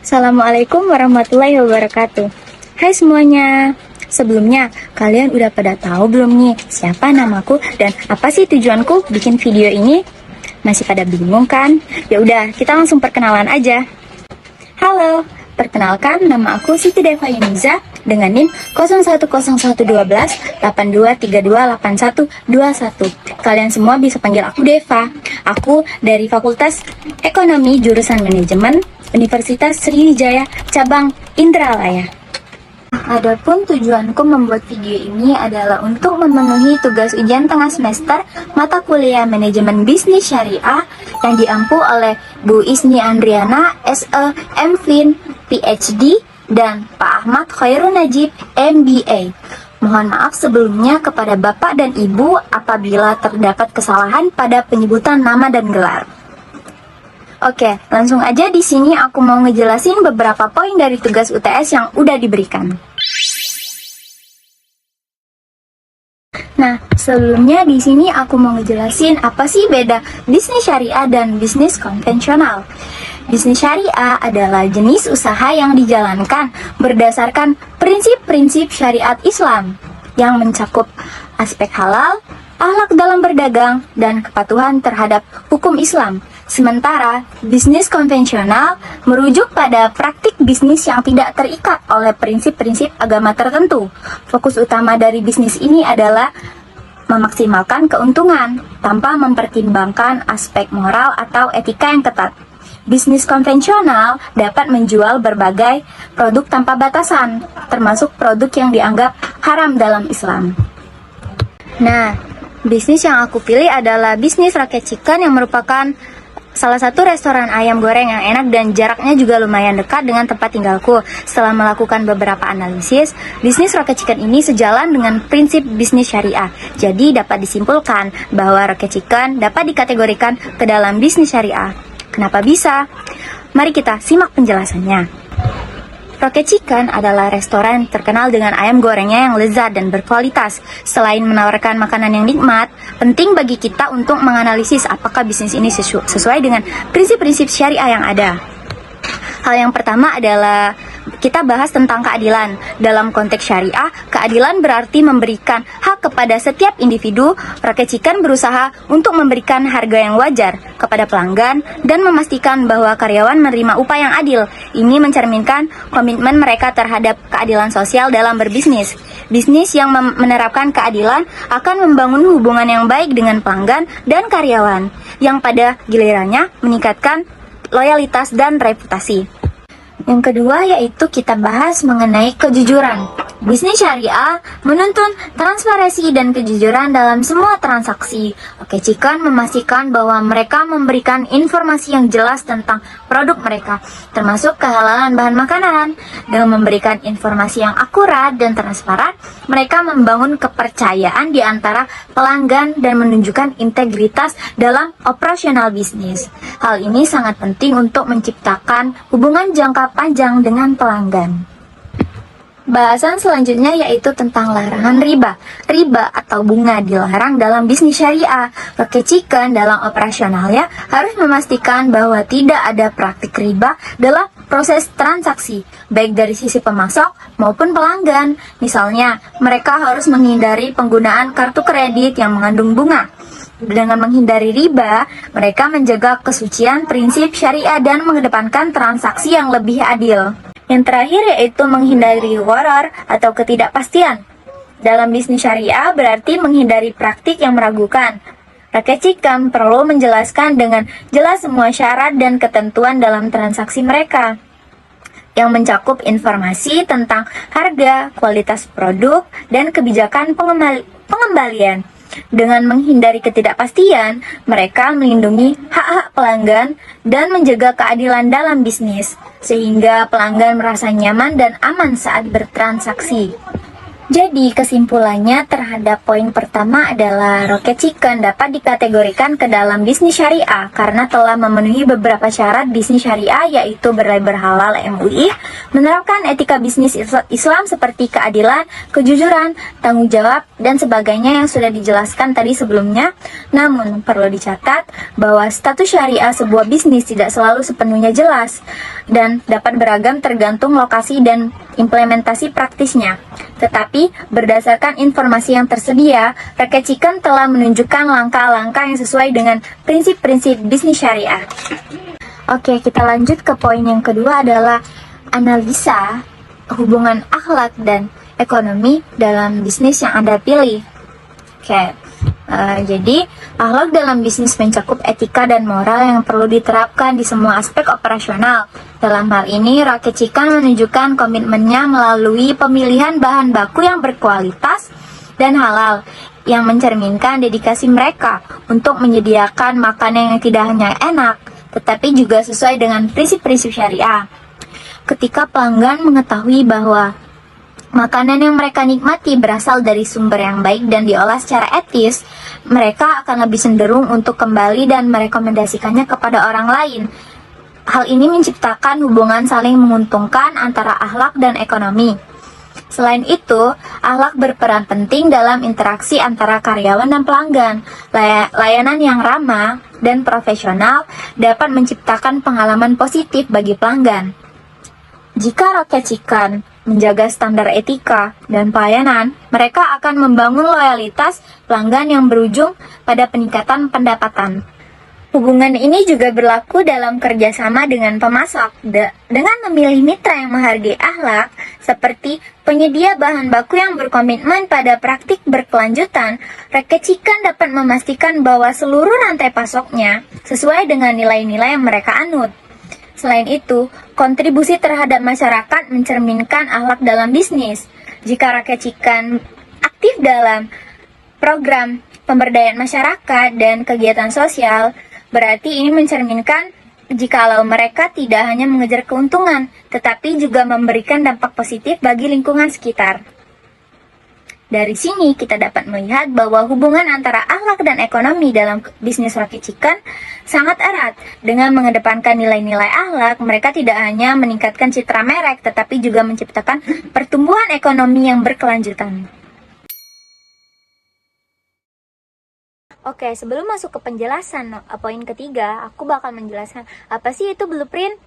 Assalamualaikum warahmatullahi wabarakatuh. Hai semuanya. Sebelumnya, kalian udah pada tahu belum nih siapa namaku dan apa sih tujuanku bikin video ini? Masih pada bingung kan? Ya udah, kita langsung perkenalan aja. Halo, perkenalkan nama aku Siti Deva Yuniza dengan NIM 01111282328121. Kalian semua bisa panggil aku Deva. Aku dari Fakultas Ekonomi jurusan Manajemen Universitas Sriwijaya Cabang Indralaya. Adapun tujuanku membuat video ini adalah untuk memenuhi tugas ujian tengah semester mata kuliah Manajemen Bisnis Syariah yang diampu oleh Bu Isni Andriana, SE, MFin, PhD, dan Pak Ahmad Khairun Najib, MBA. Mohon maaf sebelumnya kepada Bapak dan Ibu apabila terdapat kesalahan pada penyebutan nama dan gelar. Oke, langsung aja di sini aku mau ngejelasin beberapa poin dari tugas UTS yang udah diberikan. Nah, sebelumnya di sini aku mau ngejelasin apa sih beda bisnis syariah dan bisnis konvensional. Bisnis syariah adalah jenis usaha yang dijalankan berdasarkan prinsip-prinsip syariat Islam yang mencakup aspek halal, akhlak dalam berdagang, dan kepatuhan terhadap hukum Islam. Sementara, bisnis konvensional merujuk pada praktik bisnis yang tidak terikat oleh prinsip-prinsip agama tertentu. Fokus utama dari bisnis ini adalah memaksimalkan keuntungan tanpa mempertimbangkan aspek moral atau etika yang ketat. Bisnis konvensional dapat menjual berbagai produk tanpa batasan, termasuk produk yang dianggap haram dalam Islam. Nah, bisnis yang aku pilih adalah bisnis Rocket Chicken yang merupakan salah satu restoran ayam goreng yang enak dan jaraknya juga lumayan dekat dengan tempat tinggalku. Setelah melakukan beberapa analisis, bisnis Rocket Chicken ini sejalan dengan prinsip bisnis syariah. Jadi dapat disimpulkan bahwa Rocket Chicken dapat dikategorikan ke dalam bisnis syariah. Kenapa bisa? Mari kita simak penjelasannya. Rocket Chicken adalah restoran terkenal dengan ayam gorengnya yang lezat dan berkualitas. Selain menawarkan makanan yang nikmat, penting bagi kita untuk menganalisis apakah bisnis ini sesuai dengan prinsip-prinsip syariah yang ada. Hal yang pertama adalah kita bahas tentang keadilan. Dalam konteks syariah, keadilan berarti memberikan hak kepada setiap individu. Rocket Chicken berusaha untuk memberikan harga yang wajar kepada pelanggan dan memastikan bahwa karyawan menerima upah yang adil. Ini mencerminkan komitmen mereka terhadap keadilan sosial dalam berbisnis. Bisnis yang menerapkan keadilan akan membangun hubungan yang baik dengan pelanggan dan karyawan, yang pada gilirannya meningkatkan loyalitas dan reputasi. Yang kedua yaitu kita bahas mengenai kejujuran. Bisnis syariah menuntun transparansi dan kejujuran dalam semua transaksi. Rocket Chicken memastikan bahwa mereka memberikan informasi yang jelas tentang produk mereka, termasuk kehalalan bahan makanan. Dengan memberikan informasi yang akurat dan transparan, mereka membangun kepercayaan di antara pelanggan dan menunjukkan integritas dalam operasional bisnis. Hal ini sangat penting untuk menciptakan hubungan jangka panjang dengan pelanggan. Bahasan selanjutnya yaitu tentang larangan riba. Riba atau bunga dilarang dalam bisnis syariah. Rocket Chicken dalam operasionalnya harus memastikan bahwa tidak ada praktik riba dalam proses transaksi, baik dari sisi pemasok maupun pelanggan. Misalnya, mereka harus menghindari penggunaan kartu kredit yang mengandung bunga. Dengan menghindari riba, mereka menjaga kesucian prinsip syariah dan mengedepankan transaksi yang lebih adil. Yang terakhir yaitu menghindari gharar atau ketidakpastian. Dalam bisnis syariah berarti menghindari praktik yang meragukan. Rocket Chicken perlu menjelaskan dengan jelas semua syarat dan ketentuan dalam transaksi mereka, yang mencakup informasi tentang harga, kualitas produk, dan kebijakan pengembalian. Dengan menghindari ketidakpastian, mereka melindungi hak-hak pelanggan dan menjaga keadilan dalam bisnis, sehingga pelanggan merasa nyaman dan aman saat bertransaksi. Jadi kesimpulannya terhadap poin pertama adalah Rocket Chicken dapat dikategorikan ke dalam bisnis syariah karena telah memenuhi beberapa syarat bisnis syariah, yaitu berlabel halal MUI, menerapkan etika bisnis Islam seperti keadilan, kejujuran, tanggung jawab, dan sebagainya yang sudah dijelaskan tadi sebelumnya. Namun perlu dicatat bahwa status syariah sebuah bisnis tidak selalu sepenuhnya jelas dan dapat beragam tergantung lokasi dan implementasi praktisnya. Tetapi, berdasarkan informasi yang tersedia, Rocket Chicken telah menunjukkan langkah-langkah yang sesuai dengan prinsip-prinsip bisnis syariah. Oke, kita lanjut ke poin yang kedua adalah analisa hubungan akhlak dan ekonomi dalam bisnis yang Anda pilih. Oke, jadi akhlak dalam bisnis mencakup etika dan moral yang perlu diterapkan di semua aspek operasional. Dalam hal ini, Rocket Chicken menunjukkan komitmennya melalui pemilihan bahan baku yang berkualitas dan halal, yang mencerminkan dedikasi mereka untuk menyediakan makanan yang tidak hanya enak, tetapi juga sesuai dengan prinsip-prinsip syariah. Ketika pelanggan mengetahui bahwa makanan yang mereka nikmati berasal dari sumber yang baik dan diolah secara etis, mereka akan lebih cenderung untuk kembali dan merekomendasikannya kepada orang lain. Hal ini menciptakan hubungan saling menguntungkan antara akhlak dan ekonomi. Selain itu, akhlak berperan penting dalam interaksi antara karyawan dan pelanggan. Layanan yang ramah dan profesional dapat menciptakan pengalaman positif bagi pelanggan. Jika Rocket Chicken menjaga standar etika dan pelayanan, mereka akan membangun loyalitas pelanggan yang berujung pada peningkatan pendapatan. Hubungan ini juga berlaku dalam kerjasama dengan pemasok. Dengan memilih mitra yang menghargai akhlak, seperti penyedia bahan baku yang berkomitmen pada praktik berkelanjutan, Rocket Chicken dapat memastikan bahwa seluruh rantai pasoknya sesuai dengan nilai-nilai yang mereka anut. Selain itu, kontribusi terhadap masyarakat mencerminkan akhlak dalam bisnis. Jika Rocket Chicken aktif dalam program pemberdayaan masyarakat dan kegiatan sosial, berarti ini mencerminkan jikalau mereka tidak hanya mengejar keuntungan, tetapi juga memberikan dampak positif bagi lingkungan sekitar. Dari sini kita dapat melihat bahwa hubungan antara akhlak dan ekonomi dalam bisnis Rocket Chicken sangat erat. Dengan mengedepankan nilai-nilai akhlak, mereka tidak hanya meningkatkan citra merek, tetapi juga menciptakan pertumbuhan ekonomi yang berkelanjutan. Oke, sebelum masuk ke penjelasan poin ketiga, aku bakal menjelaskan apa sih itu blueprint.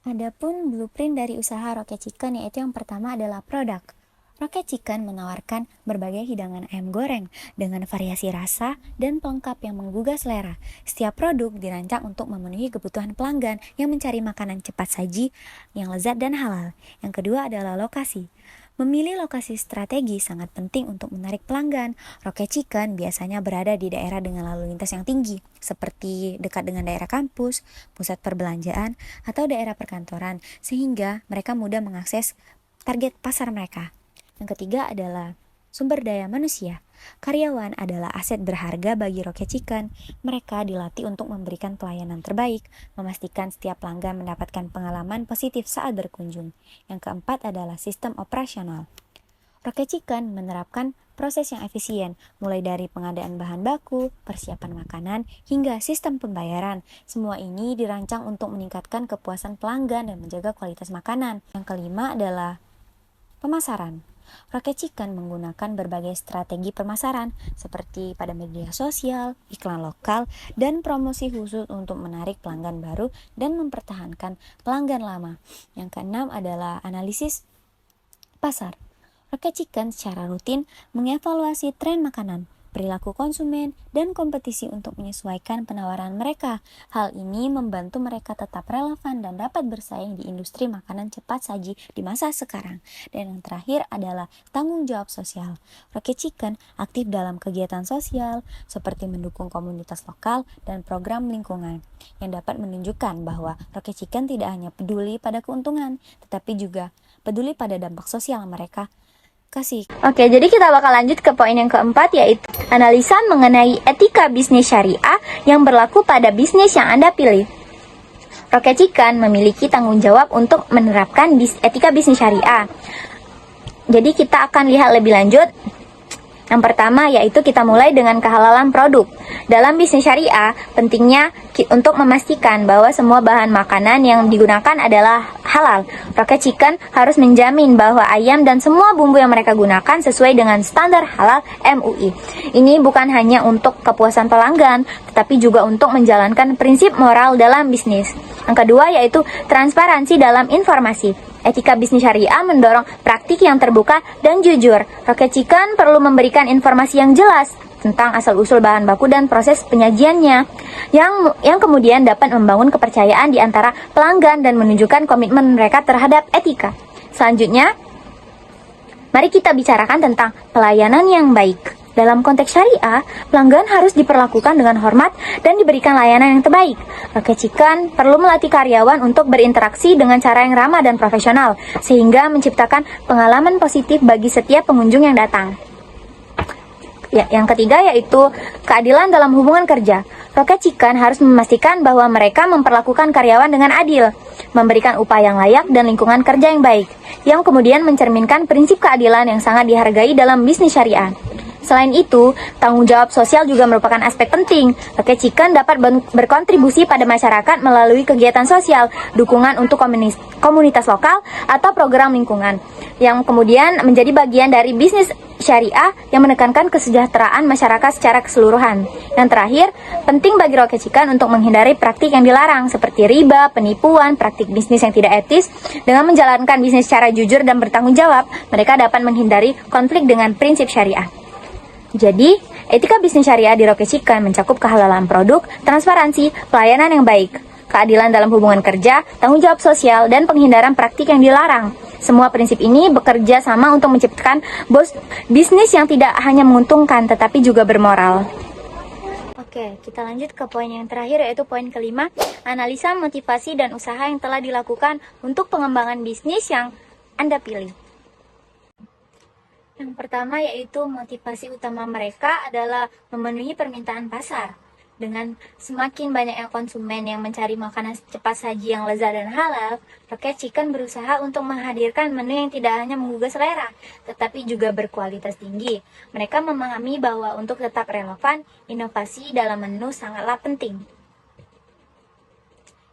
Adapun blueprint dari usaha Rocket Chicken, yaitu yang pertama adalah produk. Rocket Chicken menawarkan berbagai hidangan ayam goreng dengan variasi rasa dan pelengkap yang menggugah selera. Setiap produk dirancang untuk memenuhi kebutuhan pelanggan yang mencari makanan cepat saji yang lezat dan halal. Yang kedua adalah lokasi. Memilih lokasi strategi sangat penting untuk menarik pelanggan. Rocket Chicken biasanya berada di daerah dengan lalu lintas yang tinggi, seperti dekat dengan daerah kampus, pusat perbelanjaan, atau daerah perkantoran, sehingga mereka mudah mengakses target pasar mereka. Yang ketiga adalah sumber daya manusia. Karyawan adalah aset berharga bagi Rocket Chicken. Mereka dilatih untuk memberikan pelayanan terbaik, memastikan setiap pelanggan mendapatkan pengalaman positif saat berkunjung. Yang keempat adalah sistem operasional. Rocket Chicken menerapkan proses yang efisien, mulai dari pengadaan bahan baku, persiapan makanan, hingga sistem pembayaran. Semua ini dirancang untuk meningkatkan kepuasan pelanggan dan menjaga kualitas makanan. Yang kelima adalah pemasaran. Rocket Chicken menggunakan berbagai strategi pemasaran seperti pada media sosial, iklan lokal, dan promosi khusus untuk menarik pelanggan baru dan mempertahankan pelanggan lama. Yang keenam adalah analisis pasar. Rocket Chicken secara rutin mengevaluasi tren makanan, perilaku konsumen, dan kompetisi untuk menyesuaikan penawaran mereka. Hal ini membantu mereka tetap relevan dan dapat bersaing di industri makanan cepat saji di masa sekarang. Dan yang terakhir adalah tanggung jawab sosial. Rocket Chicken aktif dalam kegiatan sosial seperti mendukung komunitas lokal dan program lingkungan, yang dapat menunjukkan bahwa Rocket Chicken tidak hanya peduli pada keuntungan, tetapi juga peduli pada dampak sosial mereka kasih. Oke, jadi kita bakal lanjut ke poin yang keempat, yaitu analisa mengenai etika bisnis syariah yang berlaku pada bisnis yang Anda pilih. Rocket Chicken memiliki tanggung jawab untuk menerapkan etika bisnis syariah. Jadi kita akan lihat lebih lanjut. Yang pertama yaitu kita mulai dengan kehalalan produk. Dalam bisnis syariah, pentingnya untuk memastikan bahwa semua bahan makanan yang digunakan adalah halal. Rocket Chicken harus menjamin bahwa ayam dan semua bumbu yang mereka gunakan sesuai dengan standar halal MUI. Ini bukan hanya untuk kepuasan pelanggan, tetapi juga untuk menjalankan prinsip moral dalam bisnis. Yang kedua yaitu transparansi dalam informasi. Etika bisnis syariah mendorong praktik yang terbuka dan jujur. Rocket Chicken perlu memberikan informasi yang jelas tentang asal-usul bahan baku dan proses penyajiannya, yang kemudian dapat membangun kepercayaan di antara pelanggan dan menunjukkan komitmen mereka terhadap etika. Selanjutnya, mari kita bicarakan tentang pelayanan yang baik. Dalam konteks syariah, pelanggan harus diperlakukan dengan hormat dan diberikan layanan yang terbaik. Rocket Chicken perlu melatih karyawan untuk berinteraksi dengan cara yang ramah dan profesional, sehingga menciptakan pengalaman positif bagi setiap pengunjung yang datang. Yang ketiga yaitu keadilan dalam hubungan kerja. Rocket Chicken harus memastikan bahwa mereka memperlakukan karyawan dengan adil, memberikan upah yang layak dan lingkungan kerja yang baik, yang kemudian mencerminkan prinsip keadilan yang sangat dihargai dalam bisnis syariah. Selain itu, tanggung jawab sosial juga merupakan aspek penting. Rocket Chicken dapat berkontribusi pada masyarakat melalui kegiatan sosial, dukungan untuk komunitas lokal, atau program lingkungan, yang kemudian menjadi bagian dari bisnis syariah yang menekankan kesejahteraan masyarakat secara keseluruhan. Yang terakhir, penting bagi Rocket Chicken untuk menghindari praktik yang dilarang, seperti riba, penipuan, praktik bisnis yang tidak etis. Dengan menjalankan bisnis secara jujur dan bertanggung jawab, mereka dapat menghindari konflik dengan prinsip syariah. Jadi, etika bisnis syariah di Rocket Chicken mencakup kehalalan produk, transparansi, pelayanan yang baik, keadilan dalam hubungan kerja, tanggung jawab sosial, dan penghindaran praktik yang dilarang. Semua prinsip ini bekerja sama untuk menciptakan bisnis yang tidak hanya menguntungkan, tetapi juga bermoral. Oke, kita lanjut ke poin yang terakhir, yaitu poin kelima, analisa motivasi dan usaha yang telah dilakukan untuk pengembangan bisnis yang Anda pilih. Yang pertama yaitu motivasi utama mereka adalah memenuhi permintaan pasar. Dengan semakin banyaknya konsumen yang mencari makanan cepat saji yang lezat dan halal, Rocket Chicken berusaha untuk menghadirkan menu yang tidak hanya menggugah selera, tetapi juga berkualitas tinggi. Mereka memahami bahwa untuk tetap relevan, inovasi dalam menu sangatlah penting.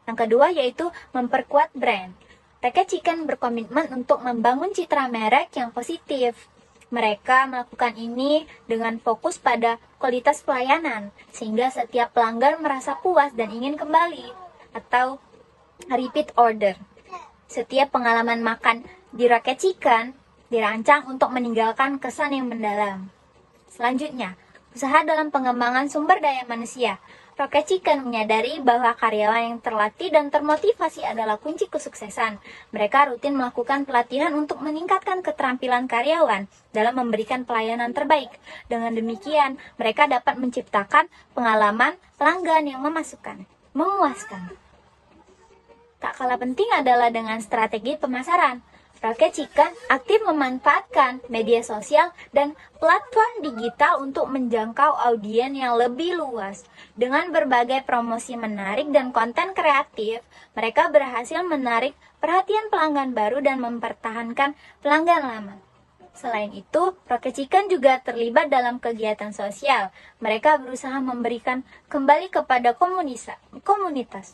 Yang kedua yaitu memperkuat brand. Rocket Chicken berkomitmen untuk membangun citra merek yang positif. Mereka melakukan ini dengan fokus pada kualitas pelayanan, sehingga setiap pelanggan merasa puas dan ingin kembali, atau repeat order. Setiap pengalaman makan di Rocket Chicken dirancang untuk meninggalkan kesan yang mendalam. Selanjutnya, usaha dalam pengembangan sumber daya manusia. Rocket Chicken menyadari bahwa karyawan yang terlatih dan termotivasi adalah kunci kesuksesan. Mereka rutin melakukan pelatihan untuk meningkatkan keterampilan karyawan dalam memberikan pelayanan terbaik. Dengan demikian, mereka dapat menciptakan pengalaman pelanggan yang memuaskan. Tak kalah penting adalah dengan strategi pemasaran. Rocket Chicken aktif memanfaatkan media sosial dan platform digital untuk menjangkau audiens yang lebih luas. Dengan berbagai promosi menarik dan konten kreatif, mereka berhasil menarik perhatian pelanggan baru dan mempertahankan pelanggan lama. Selain itu, Rocket Chicken juga terlibat dalam kegiatan sosial. Mereka berusaha memberikan kembali kepada komunitas,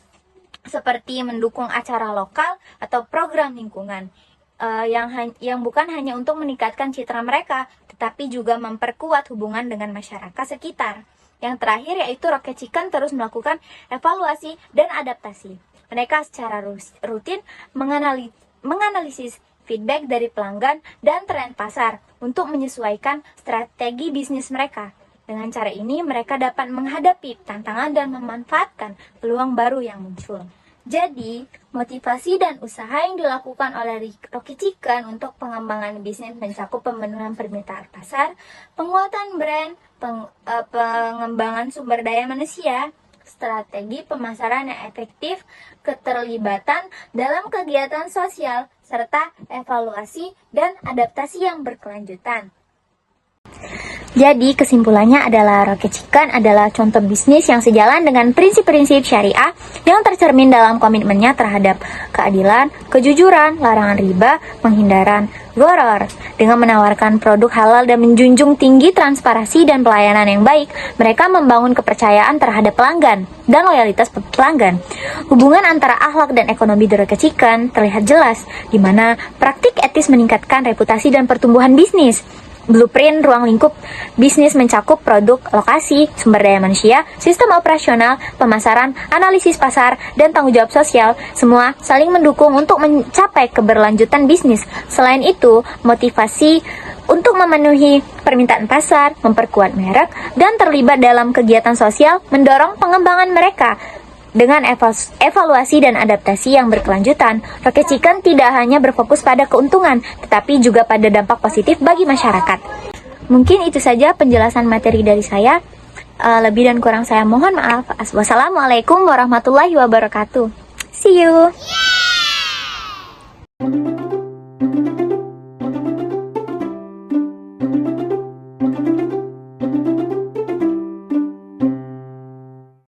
seperti mendukung acara lokal atau program lingkungan. Yang bukan hanya untuk meningkatkan citra mereka, tetapi juga memperkuat hubungan dengan masyarakat sekitar. Yang terakhir yaitu Rocket Chicken terus melakukan evaluasi dan adaptasi. Mereka secara rutin menganalisis feedback dari pelanggan dan tren pasar untuk menyesuaikan strategi bisnis mereka. Dengan cara ini, mereka dapat menghadapi tantangan dan memanfaatkan peluang baru yang muncul. Jadi, motivasi dan usaha yang dilakukan oleh Rocket Chicken untuk pengembangan bisnis mencakup pemenuhan permintaan pasar, penguatan brand, pengembangan sumber daya manusia, strategi pemasaran yang efektif, keterlibatan dalam kegiatan sosial, serta evaluasi dan adaptasi yang berkelanjutan. Jadi kesimpulannya adalah Rocket Chicken adalah contoh bisnis yang sejalan dengan prinsip-prinsip syariah yang tercermin dalam komitmennya terhadap keadilan, kejujuran, larangan riba, penghindaran gharar. Dengan menawarkan produk halal dan menjunjung tinggi transparansi dan pelayanan yang baik, mereka membangun kepercayaan terhadap pelanggan dan loyalitas pelanggan. Hubungan antara akhlak dan ekonomi di Rocket Chicken terlihat jelas, di mana praktik etis meningkatkan reputasi dan pertumbuhan bisnis. Blueprint ruang lingkup bisnis mencakup produk, lokasi, sumber daya manusia, sistem operasional, pemasaran, analisis pasar, dan tanggung jawab sosial. Semua saling mendukung untuk mencapai keberlanjutan bisnis. Selain itu, motivasi untuk memenuhi permintaan pasar, memperkuat merek, dan terlibat dalam kegiatan sosial mendorong pengembangan mereka. Dengan evaluasi dan adaptasi yang berkelanjutan, Rocket Chicken tidak hanya berfokus pada keuntungan, tetapi juga pada dampak positif bagi masyarakat. Mungkin itu saja penjelasan materi dari saya. Lebih dan kurang saya mohon maaf. Wassalamualaikum warahmatullahi wabarakatuh. See you!